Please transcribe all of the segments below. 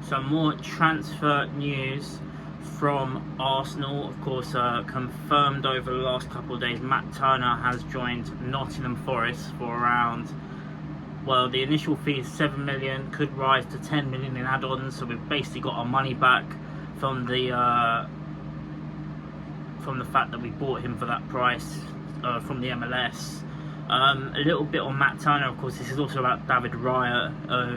Some more transfer news from Arsenal, of course, confirmed over the last couple of days. Matt Turner has joined Nottingham Forest for around, well, the initial fee is 7 million, could rise to 10 million in add-ons, so we've basically got our money back from the fact that we bought him for that price from the MLS. A little bit on Matt Turner, of course. This is also about David Raya,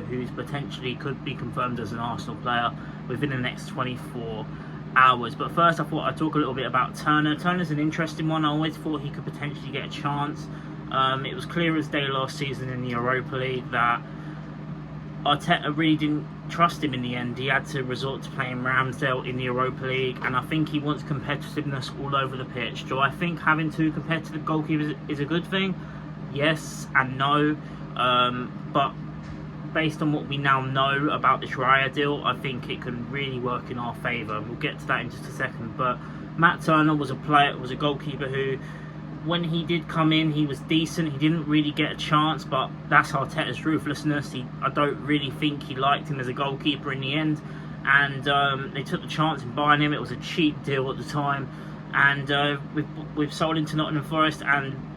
who's potentially could be confirmed as an Arsenal player within the next 24 hours. But first, I thought I'd talk a little bit about Turner. Turner's an interesting one. I always thought he could potentially get a chance. It was clear as day last season in the Europa League that Arteta really didn't trust him in the end. He had to resort to playing Ramsdale in the Europa League, and I think he wants competitiveness all over the pitch. Do I think having two competitive goalkeepers is a good thing? Yes and no, but based on what we now know about this Raya deal, I think it can really work in our favour. We'll get to that in just a second. But Matt Turner was a goalkeeper who, when he did come in, he was decent. He didn't really get a chance, but that's Arteta's ruthlessness. I don't really think he liked him as a goalkeeper in the end, and they took the chance in buying him. It was a cheap deal at the time, and we've sold him to Nottingham Forest. And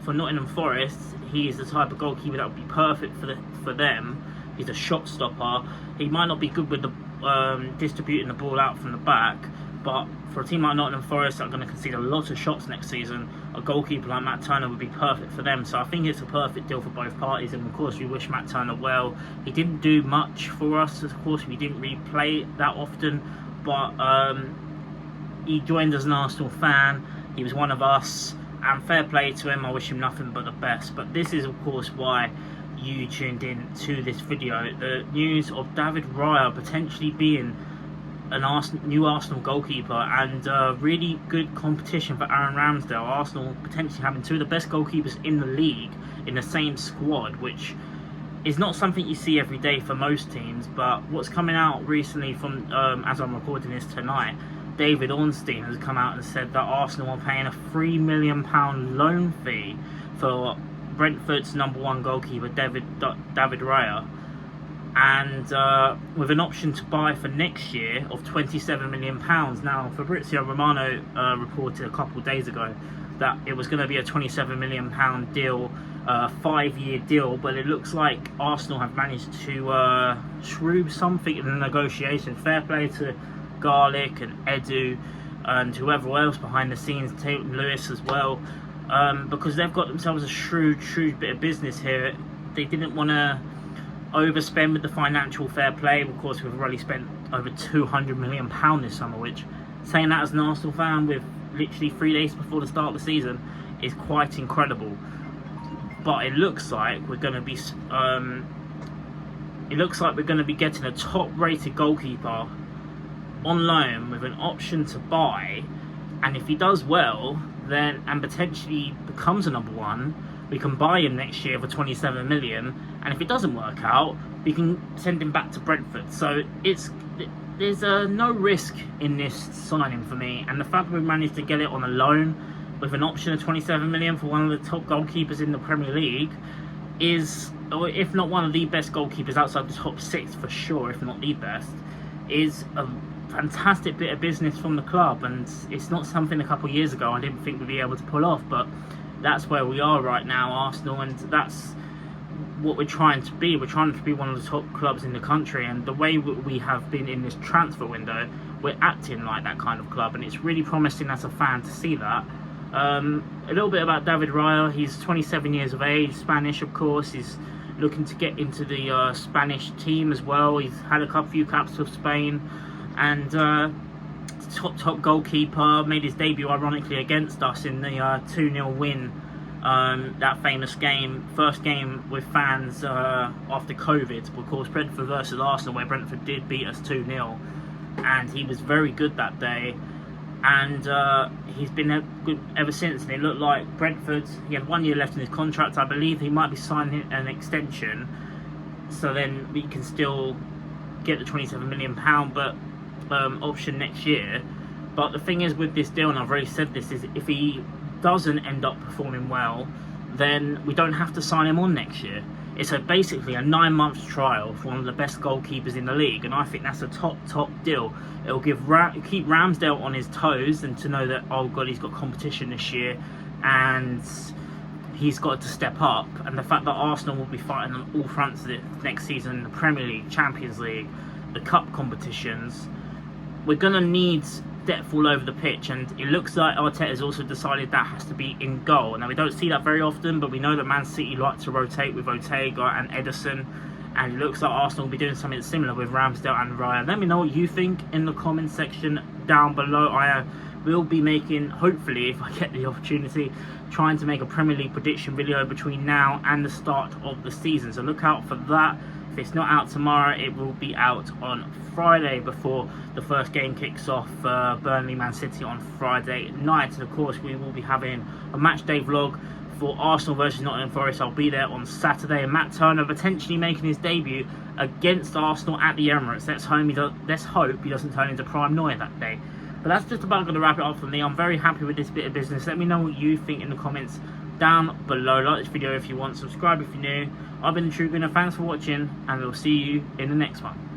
for Nottingham Forest, he is the type of goalkeeper that would be perfect for them. He's a shot stopper. He might not be good with the distributing the ball out from the back, but for a team like Nottingham Forest that are going to concede a lot of shots next season, a goalkeeper like Matt Turner would be perfect for them. So I think it's a perfect deal for both parties, and of course we wish Matt Turner well. He didn't do much for us, of course. We didn't really play that often, but he joined as an Arsenal fan. He was one of us, and fair play to him. I wish him nothing but the best. But this is, of course, why you tuned in to this video. The news of David Raya potentially being an new Arsenal goalkeeper, and really good competition for Aaron Ramsdale. Arsenal potentially having two of the best goalkeepers in the league in the same squad, which is not something you see every day for most teams. But what's coming out recently from, as I'm recording this tonight, David Ornstein has come out and said that Arsenal are paying a £3 million loan fee for Brentford's #1 goalkeeper, David Raya, and with an option to buy for next year of £27 million. Now, Fabrizio Romano reported a couple of days ago that it was going to be a £27 million deal, 5-year deal, but it looks like Arsenal have managed to shrew something in the negotiation. Fair play to Garlic and Edu and whoever else behind the scenes, Tate Lewis as well, because they've got themselves a shrewd bit of business here. They didn't want to overspend with the financial fair play. Of course, we've already spent over £200 million this summer, which, saying that as an Arsenal fan with literally 3 days before the start of the season, is quite incredible. But it looks like we're going to be getting a top-rated goalkeeper on loan with an option to buy, and if he does well, then and potentially becomes a #1, we can buy him next year for 27 million, and if it doesn't work out, we can send him back to Brentford. So there's no risk in this signing for me, and the fact that we managed to get it on a loan with an option of 27 million for one of the top goalkeepers in the Premier League is, or if not one of the best goalkeepers outside the top 6 for sure, if not the best, is a fantastic bit of business from the club. And it's not something a couple of years ago I didn't think we'd be able to pull off, but that's where we are right now, Arsenal, and that's what we're trying to be. We're trying to be one of the top clubs in the country, and the way we have been in this transfer window, we're acting like that kind of club, and it's really promising as a fan to see that. A little bit about David Raya. He's 27 years of age, Spanish of course. He's looking to get into the Spanish team as well. He's had a few caps with Spain, and top goalkeeper. Made his debut ironically against us in the 2-0 win, that famous game, first game with fans after COVID. Of course, Brentford versus Arsenal, where Brentford did beat us 2-0, and he was very good that day, and he's been good ever since. And it looked like Brentford, he had 1 year left in his contract. I believe he might be signing an extension, so then we can still get the £27 million but option next year. But the thing is with this deal, and I've already said this, is if he doesn't end up performing well, then we don't have to sign him on next year. It's basically a 9-month trial for one of the best goalkeepers in the league, and I think that's a top deal. It'll keep Ramsdale on his toes, and to know that, oh god, he's got competition this year and he's got to step up. And the fact that Arsenal will be fighting on all fronts of it next season, the Premier League, Champions League, the cup competitions, we're going to need depth all over the pitch, and it looks like Arteta's also decided that has to be in goal. Now, we don't see that very often, but we know that Man City like to rotate with Ortega and Ederson, and it looks like Arsenal will be doing something similar with Ramsdale and Raya. Let me know what you think in the comments section down below. I will be making, hopefully, if I get the opportunity, trying to make a Premier League prediction video between now and the start of the season, so look out for that. If it's not out tomorrow, it will be out on Friday before the first game kicks off, Burnley Man City on Friday night. And of course, we will be having a match day vlog for Arsenal versus Nottingham Forest. I'll be there on Saturday, and Matt Turner potentially making his debut against Arsenal at the Emirates. Let's hope he doesn't turn into Prime Neuer that day. But that's just about going to wrap it up for me. I'm very happy with this bit of business. Let me know what you think in the comments down below. Like this video if you want, subscribe if you're new. I've been the True Gunner, thanks for watching, and we'll see you in the next one.